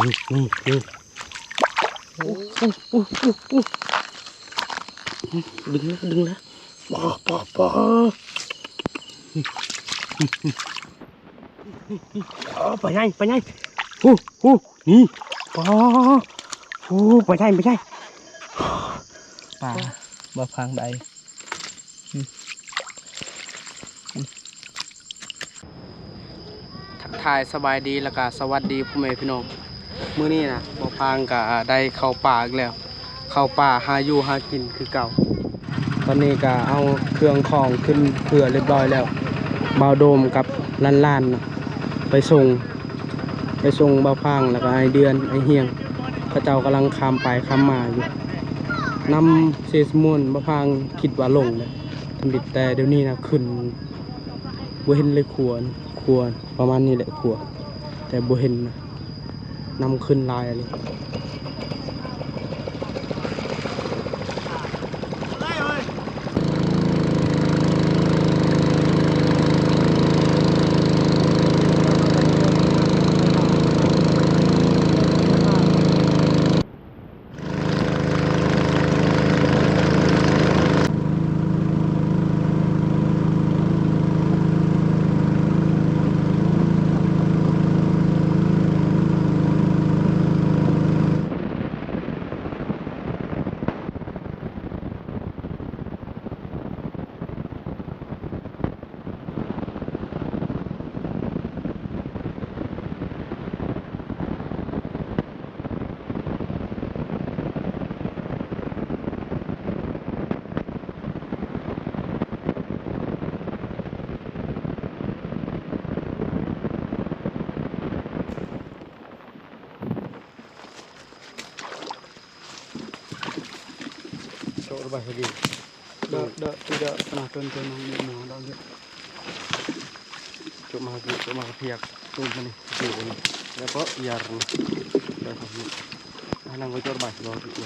นี่โอ้ดึงนะปอไปไงนี่ปอไปใช่ปลาบ่พังใดทักทายสบายดีแล้วก็สวัสดีพ่อแม่พี่น้องมื้อนี้นะบ่พังก็ได้เข้าป่าอีกแล้วเข้าป่าหาอยู่หากินคือเก่าตอนนี้ก็เอาเครื่องของขึ้นเพื่อเรียบร้อยแล้วบ่าวโดมกับล้านๆนะไปส่งบ่าวพังแล้วก็ไอเดือนไอเฮียงเขาเจ้ากำลังข้ามไปข้ามมาอยู่นำเซซมูนบ่าวพังคิดว่าลงเลยทำดิบแต่เดี๋ยวนี้นะขึ้นบ่เห็นเลยขัวประมาณนี้แหละขัวแต่บ่เห็นนะนำขึ้นลายอะไรCoba lagi. Dak tidak pernah tonton yang mau dak gitu. Cuma piak tuh ni. Ni. Dapat biar ni. Dah habis. Nang gojor bah lo gitu.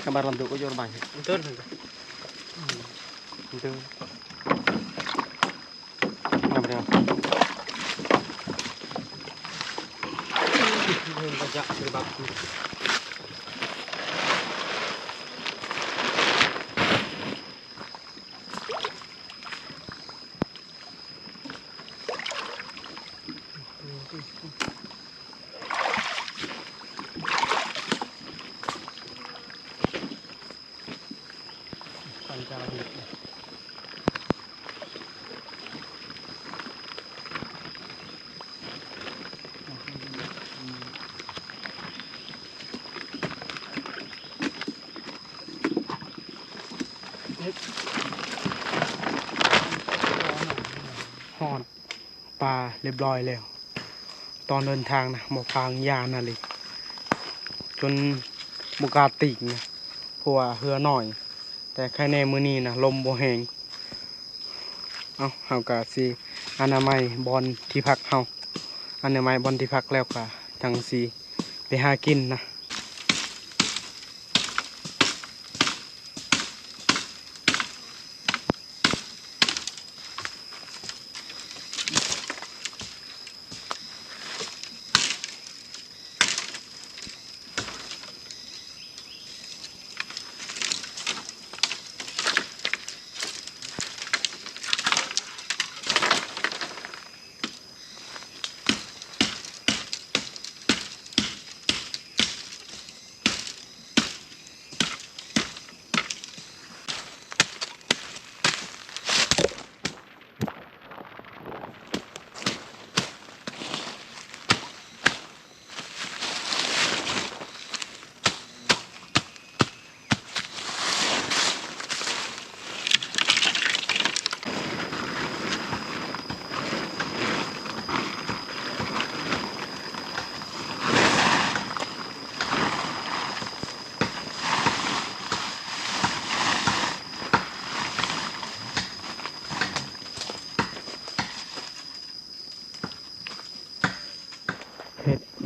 Kabar lantuk gojor bah. Betul. Betul. Namanya. Bajak berbakti.หอดปลาเรียบร้อยแล้วตอนเดินทางนะหมอพางยานะเลยจนบุกาติกนะเพราะว่าเหือหน่อยแต่แค่ในมือนี้นะลมบ่แหงเฮากะสิอนามัยบอนที่พักเฮาอนามัยบอนที่พักแล้วก็จังสิไปหากินนะ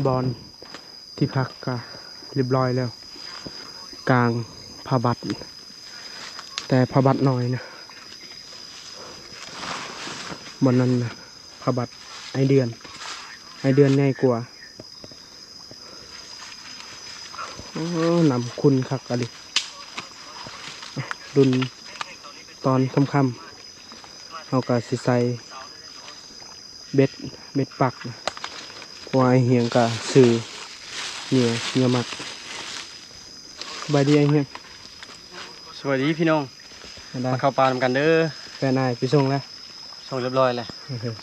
บอนที่พักก็เรียบร้อยแล้วกลางผาบัดแต่ผาบัดหน่อยนะบนนั้นนะผาบัดไอเดือนง่ายกว่า นำคุณคักอะไรดุนตอนค่ำๆเอากะสิใส่เบ็ดปักนะเพราะว่าไอเหียงกะสื่อเหนียวมัดบายดีไอเหียง สวัสดีพี่น้อง ได้ มาเข้าป่าทำกันเด้อ แฟนนายไปส่งแล้ว ส่งเรียบร้อยเลย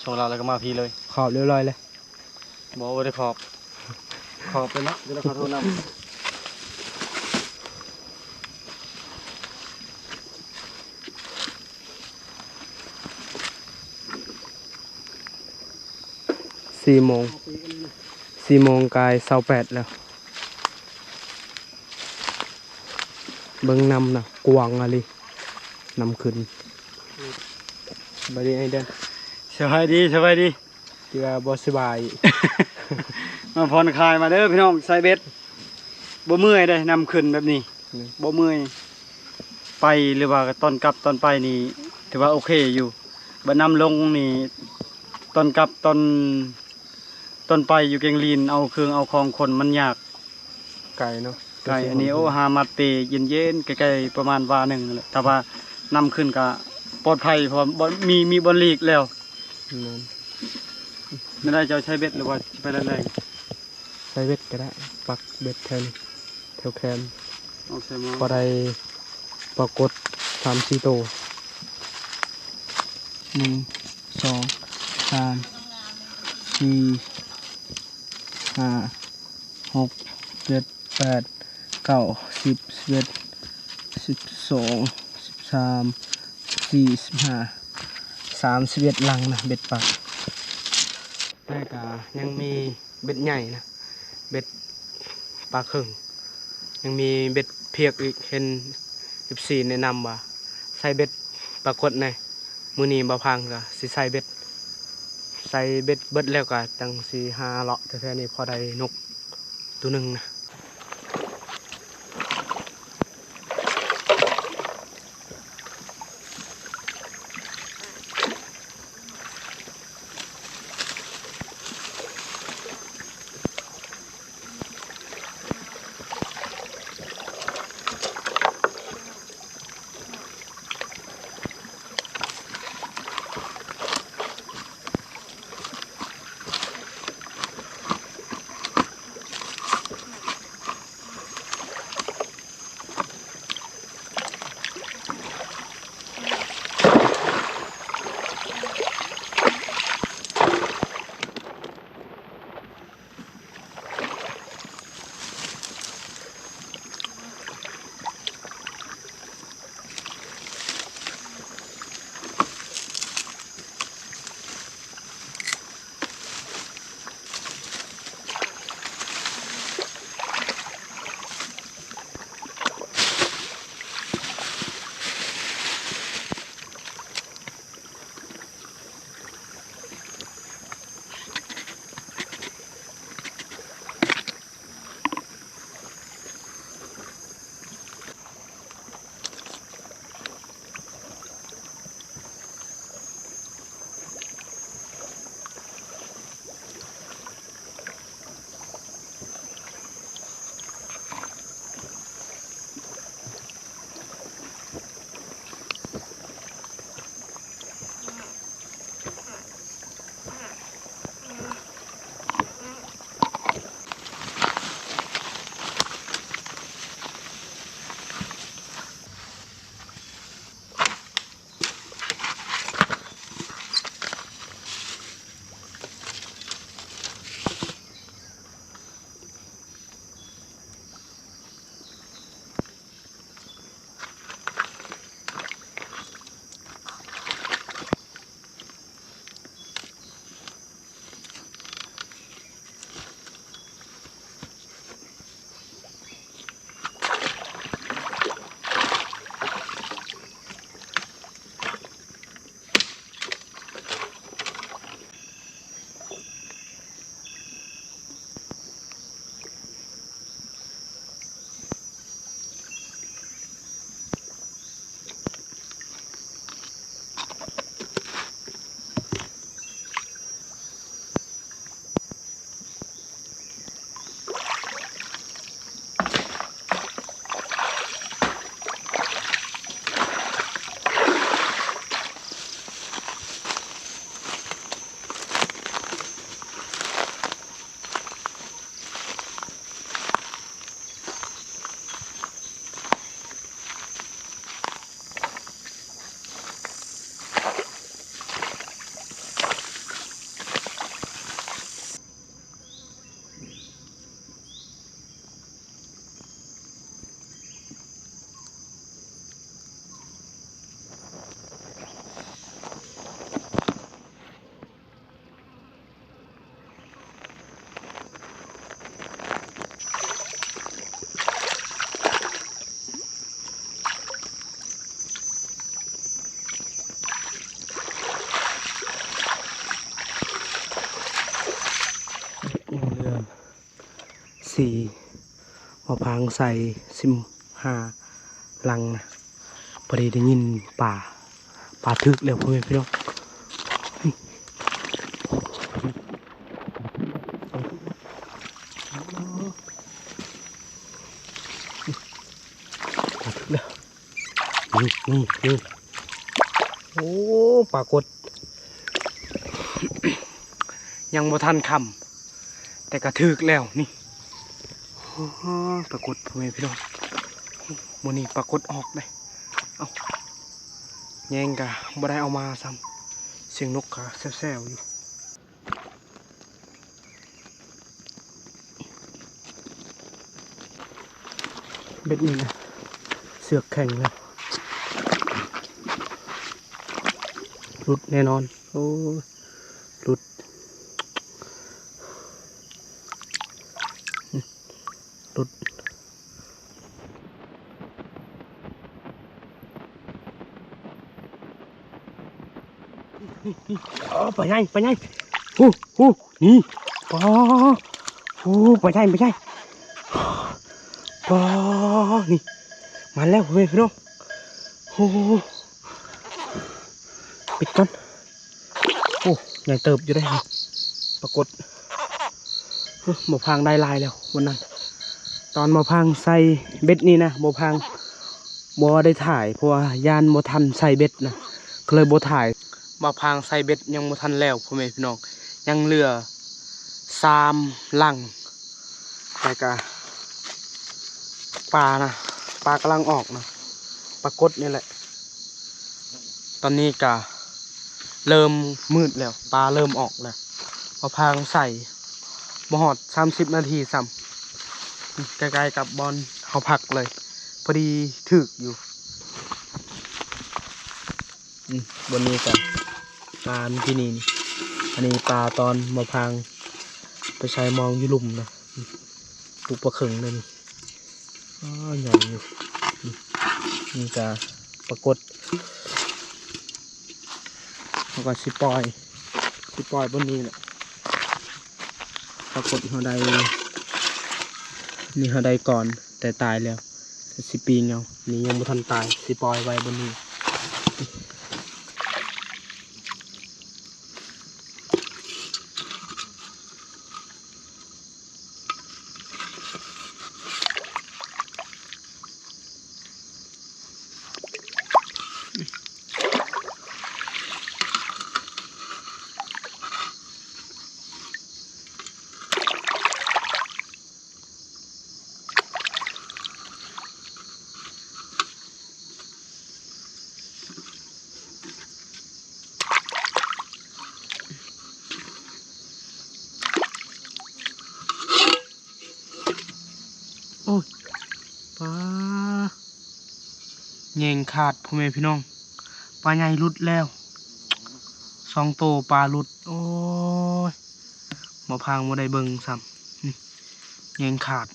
ส่งเราแล้วก็มาพี่เลย ขอบเรียบร้อยเลย บอกว่าได้ขอบไปเนาะเดี๋ยวเราขอโทษน 4 โมงกาย28แล้วเบิ่งนำนะกวางอะไรนำขึ้นบายดีไอเดน ำสบายดีเกี่ยวบ่สบาย มาผ่อนคลายมาเด้อพี่น้องใส่เบ็ดบ่เมื่อยได้นำขึ้นแบบนี้บ่เมื่อยไปหรือว่าตอนกลับตอนไปนี่ถือว่าโอเคอยู่บัดนำลงนี่ตอนกลับตอนไปอยู่เกงลีนเอาเครื่องเอาของคนมันยาก ไก่เนาะ ไก่อันนี้โอ้หามาเตเย็นๆใกล้ๆประมาณวาหนึ่งนั่นแหละแต่ว่านำขึ้นก็ปลอดภัยเพราะบ่มีบอลลีกแล้ว นั่น ไม่ได้จะเอาใช้เบ็ดหรือว่าจะไปแรง ใส่เบ็ดก็ได้ปักเบ็ดแทนแถวแคน ๆเอาใส่หมา พอได้ปรากฏ3-4 ตัว1 2 3 4 5 6 7 8 9 10 11 12 13 14 15 31ลังนะเบ็ดปักแต่ก็ยังมีเบ็ดใหญ่นะเบ็ดปลาครึ่งยังมีเบ็ดเพียกอีกเห็น14แนะนำว่าใส่เบ็ดปรากฏในมือนี้บ่พังก็สิใส่เบ็ดเบิดแล้วก็จังสิหาเลาะแท้ๆนี่พอได้นกตัวหนึงนะ สี่มาพังใส่15 ลังนะพอดีได้ยินป่าทึกแล้วพ่อแม่พี่น้องป่าทึกแล้วนี่โอ้ปรากฏ ยังบ่ทันคำแต่กระทึกแล้วนี่ปรากฏพ่อแม่พี่น้องโมนี่ปรากฏออกเลยเอาแยงกะบ่ได้เอามาซ้ำเสียงนกกะแซ่วๆอยู่เบ็ดนี่นะเสือกแข็งแล้วหลุดแน่นอนโอ้หลุดไปไงนี่ปอไปไงปอนี่มาแล้วเว้ยพี่น้องปิดก่อนใหญ่เติบอยู่ได้ปรากฏหมอพางได้ลายแล้ววันนั้นตอนหมอพางใส่เบ็ดนี่นะหมอพางบ่ได้ถ่ายเพราะว่ายานบ่ทันใส่เบ็ดนะก็เลยบ่ถ่ายหมอพางใส่เบ็ดยังบ่ทันแล้วพ่อแม่พี่น้องยังเหลือ3 ลังแต่ก็ปลากำลังออกนะปรากฏนี่แหละตอนนี้ก็เริ่มมืดแล้วปลาเริ่มออกแล้วพอพางใส่บ่ฮอด30 นาทีซ้ำใกล้ๆกับบอลเขาพักเลยพอดีถึกอยู่บนนี้กันปลาที่นี่อันนี้ปลาตอนมาพางไปใช้มองอยู่ลุ่มนะลูกปลาเข่งเลยนี่ใหญ่อยู่นี่จะปรากฏแล้วก็สิปล่อยบนนี้แหละปรากฏเขาได้นี่เขาได้ก่อนแต่ตายแล้วสิปีเงานี่ยังไม่ทันตายสิปล่อยไว้บนนี้โอ้ยปลาแยงขาดพ่อแม่พี่น้องปลาใหญ่รุดแล้ว2 โตปลารุดโอ้ยบ่พังบ่ได้เบิ่งซ้ำนี่แยงขาด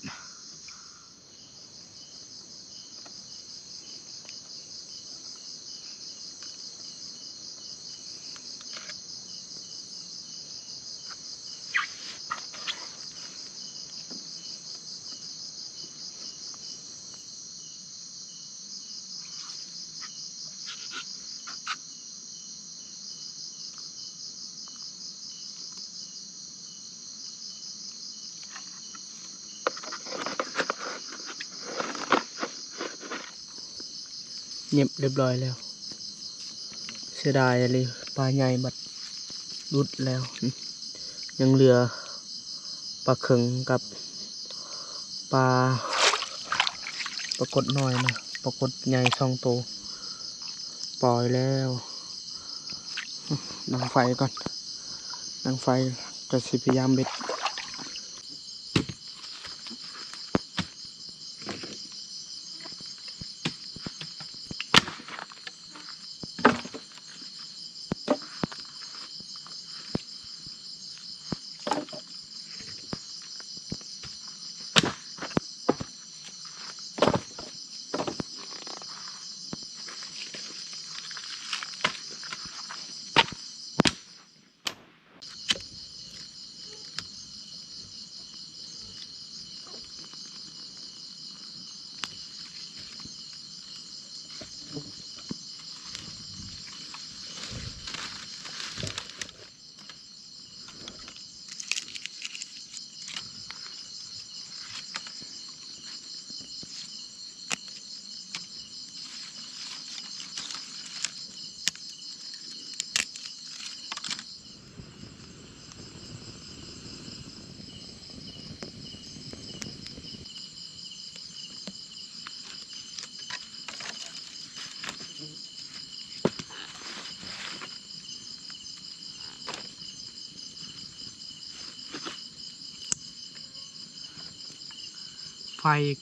เงียบเรียบร้อยแล้วเสียดายอะไรปลาใหญ่บัดรุดแล้วยังเหลือปลาเข่งกับปลากดน้อยนะปรากฏใหญ่2 โตปล่อยแล้วดังไฟก่อนดังไฟก็สิพยายามเบ็ด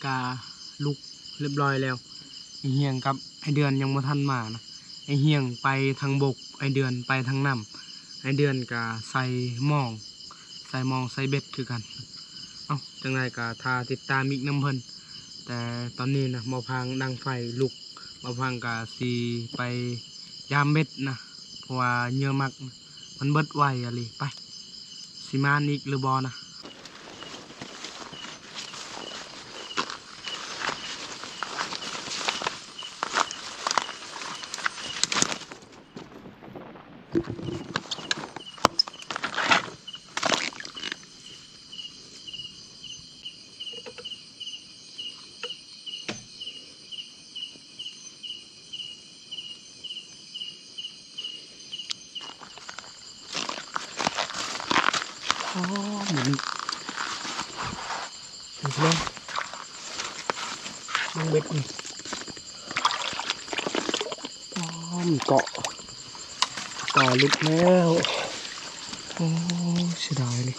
กาลุกเรียบร้อยแล้วไอเฮียงกับไอเดือนยังบ่ทันมานะไอเฮียงไปทางบกไอเดือนไปทางน้ำไอเดือนกาใส่หม้องใส่เบ็ดคือกันเอ้าจังไรกาทาติดตามอีกน้ำเพิ่นแต่ตอนนี้นะบ่พังดังไฟลุกบ่พังกาสีไปยามเบ็ดนะเพราะว่าเหยื่อมักมันเบิดไวอะไรไปสิมาอีกหรือบอนะอ๋อหมุนเห็นไหมมันเบ็ดนี่อ๋อมันเกาะลุกแล้วโอ้เสียดายเลย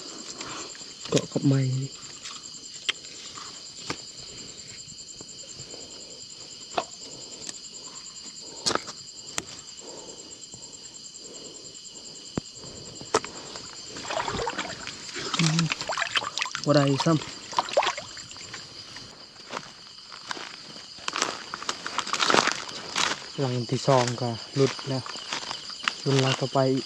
เกาะกับไม้นี่บ่ได้ซ้ำหลังที่สองก็หลุดแล้วรุ่นเราต่อไปอีก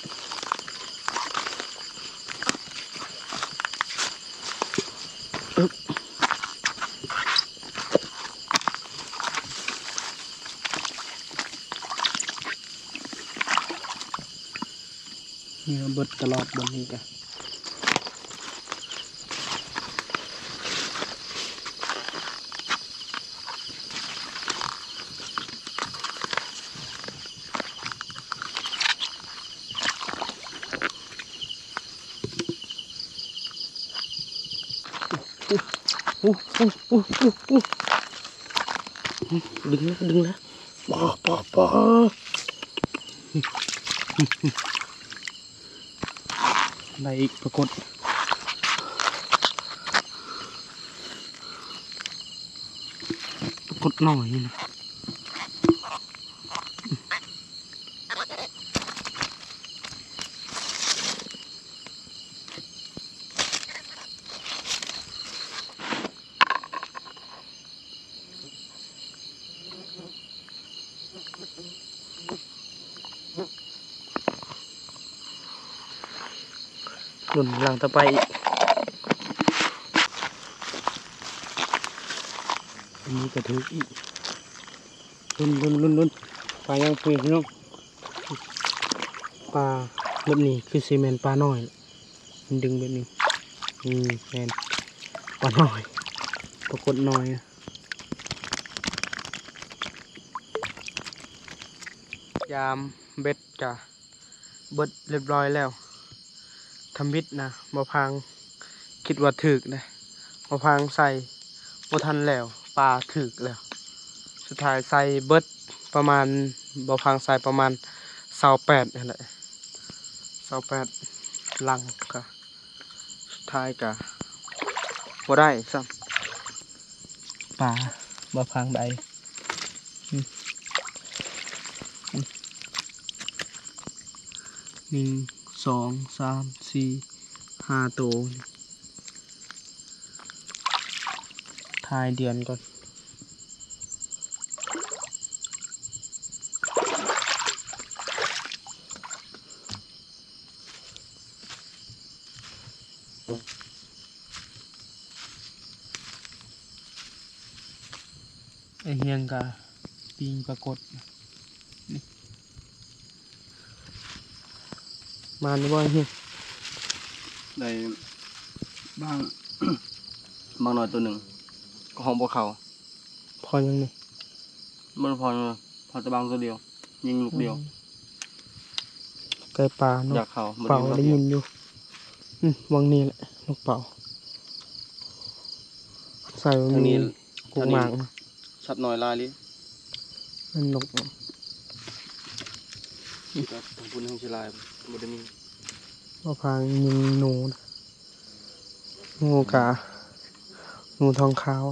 อึ๊บเนี่ยเบิดตลอดบนนี้กันดึงแล้วปอได้อีกปรากฏหน่อยนี่นะรุ่นหลังต่อไปอีกอันนี้ก็ถืออีกรุ่นปลาย่างปืนพี่น้องปลาแบบนี้คือซีเมนต์ปลาน้อยมันดึงแบบนี้แมนปลาน้อยปรากฏน้อยยามเบ็ดจ้ะเบิดเรียบร้อยแล้วทำบิดนะบ่พังคิดว่าถึกนะบ่พังใส่บ่ทันแล้วปลาถึกแล้วสุดท้ายใส่เบิดประมาณบ่พังใส่ประมาณ28นั่นแหละ28ลังก็สุดท้ายก็บ่ได้ซ้ำปลาบ่พังใด1 2 3 4 5ตัวทายเดือนก่อนไอเฮียงกะปิงปรากฏนี่มาหรือว่าเฮียง ได้บ้าง บางหน่อยตัวหนึ่งก็ห้องพวกเขา พอยังนี่ มันพอจะบางตัวเดียว ยิงลูกเดียว ไก่ปลาเนาะ อยากเขา เป่าได้ยินอยู่วังนี้แหละนกเป่าใส่วังนี้กุ้งหมากนะ ชัดหน่อยลายลิ นั่นนก ทางพุ่นทางเชลายบไดมี ว่าพางยิงหนูนะงูกางูทองขาว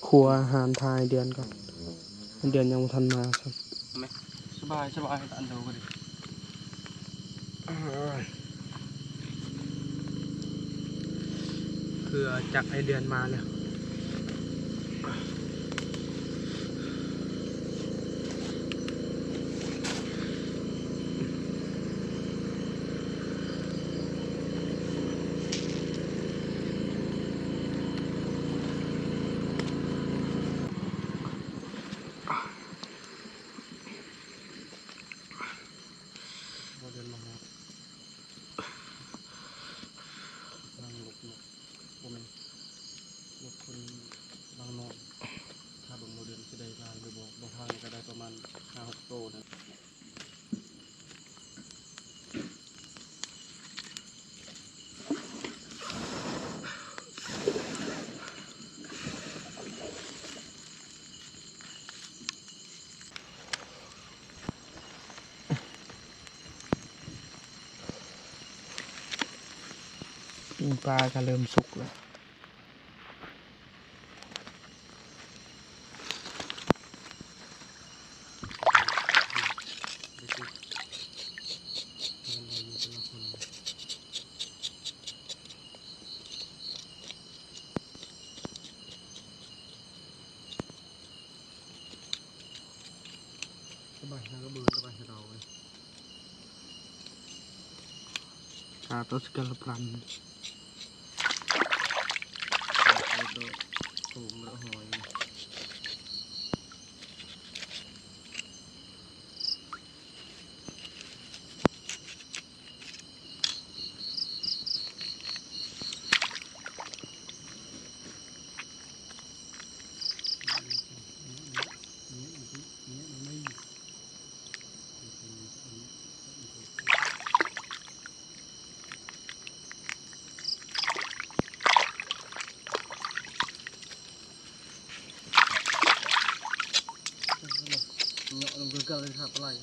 ครัวอาหารทายเดือนก่อนเดือนยังบ่ทันมาครับสบายอันเดียวก็ดิเพื่อจักให้เดือนมาแล้วเดือนมาแล้วนั่งหลบผมหลบคนบางนอนถ้าเบิ่งโมเดลจะได้ลายหรือบ่ทางก็ได้ประมาณ 5-6 โตนะปิ้งปลาก็เริ่มสุกแล้วสบายนะก็เบิ่งสบายให้เราเลยatau segala peran itu sumber hoy gagal sa palay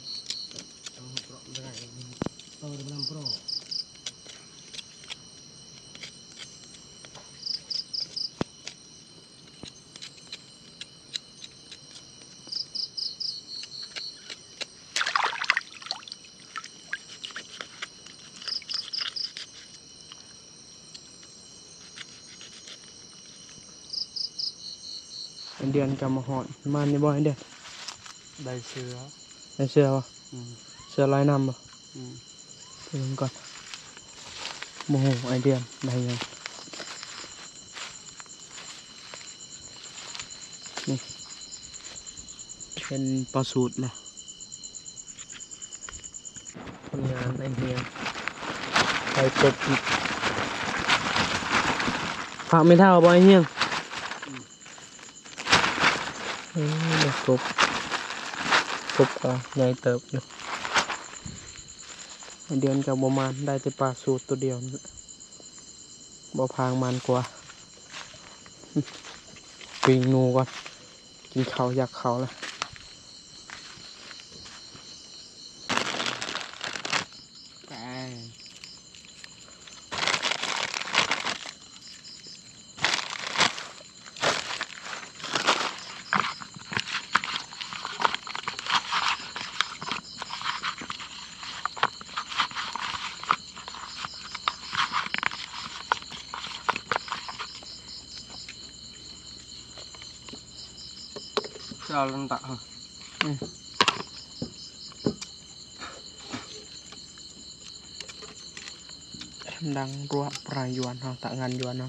ang pro dai tawag ng proเดือนกำมาหอดมันนี่บ่ให้เด้อได้เสื้อบ่เสื้อลายน้ำบ่ไปดูก่อนโมโหไอเดือนได้ยังนี่เป็นปลาสูตรแหละทำงานไอเดือนไปตบอีกฝากไม่เท่าบ่ไอเฮียงเด็กกบก็ใหญ่เติบอยู่เดือนกับประมาณได้แต่ปลาสูตรตัวเดียวบ่พางมันกว่าปิงนูก่อนกินเขาอยากเขาละjalan tak em đang rua perayuan tak ngan yuan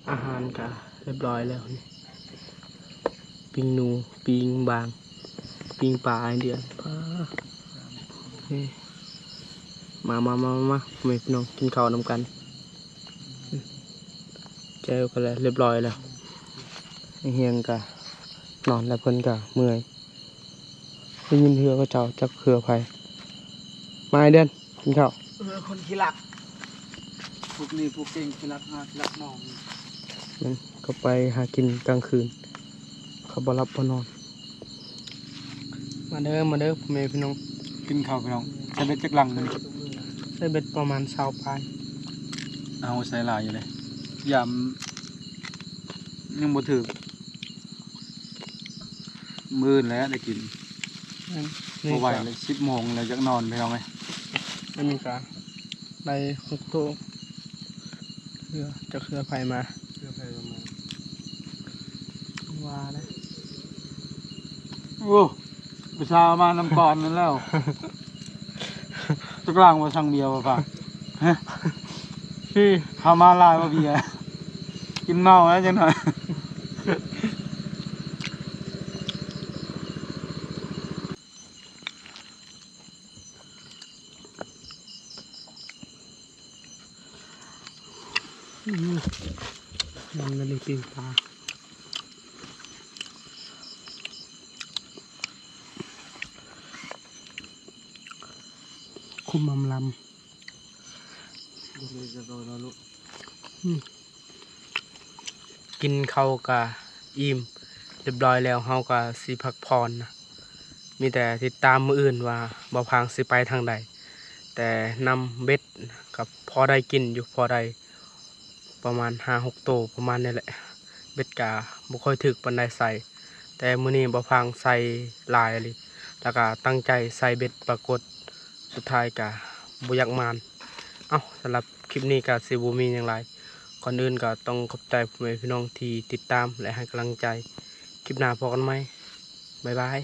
อาหารก็ เรียบร้อยแล้วนี่ปิ้งหนูปิ้งบางปิ้งปลาไอเดือนนี่มาไม่พี่น้องกินข้าวนำกันแก้วก็แล้วเรียบร้อยแล้วเฮียงกะนอนแล้วเพิ่นกะเมื่อยได้ยินเฮือก็เจ้าจักเฮือไผมาไอเดือนกินข้าว คนขี้หลักพวกนี้พวกเก่งขี้หลักมากขี้หลักน้อง นั่นก็ไปหากินกลางคืนเขาบ่รับบ่นอน มาเด้อพ่อแม่พี่น้อง กินข้าวพี่น้องใส่เบ็ดจักหลังนึง ใส่เบ็ดประมาณ20ปลาย เอาใส่หลายอยู่เลยยำยังบ่ถึกมื้อแล้วได้กิน นี่ บ่ไหว ก็ เลย10 โมงแล้วจักนอนพี่น้องเอ้ย อันนี้ก็ได้6ตัวเรือจะเครือไฟมาว่าได้ โอ้ประชามานำก่อนนั่นแล้ว จักหลังบ่สั่งเบียร์บ่ป่ะฮะ พี่ พามาลายบ่เบียร์กินเมาแล้วจังหน่อย มันไม่ได้ปิ้งปลาคุมมำลำกินข้าวกะอิ่มเรียบร้อยแล้วเฮากะสิพักผ่อนนะมีแต่ติดตามมื้ออื่นว่าบ่พางสิไปทางใดแต่นำเบ็ดกับพอได้กินอยู่พอได้ประมาณ5-6 ตัวประมาณนี้แหละเบ็ดกะบ่ค่อยถึกปานใดใส่แต่มื้อนี้บ่พางใส่หลายเลยแล้วก็ตั้งใจใส่เบ็ดปรากฏสุดท้ายกะบ่อยากมานเอ้าสำหรับคลิปนี้ก็สิบ่มีหยังหลายก่อนอื่นก็ต้องขอบใจพ่อแม่พี่น้องที่ติดตามและให้กำลังใจคลิปหน้าพบกันไหมบ๊ายบาย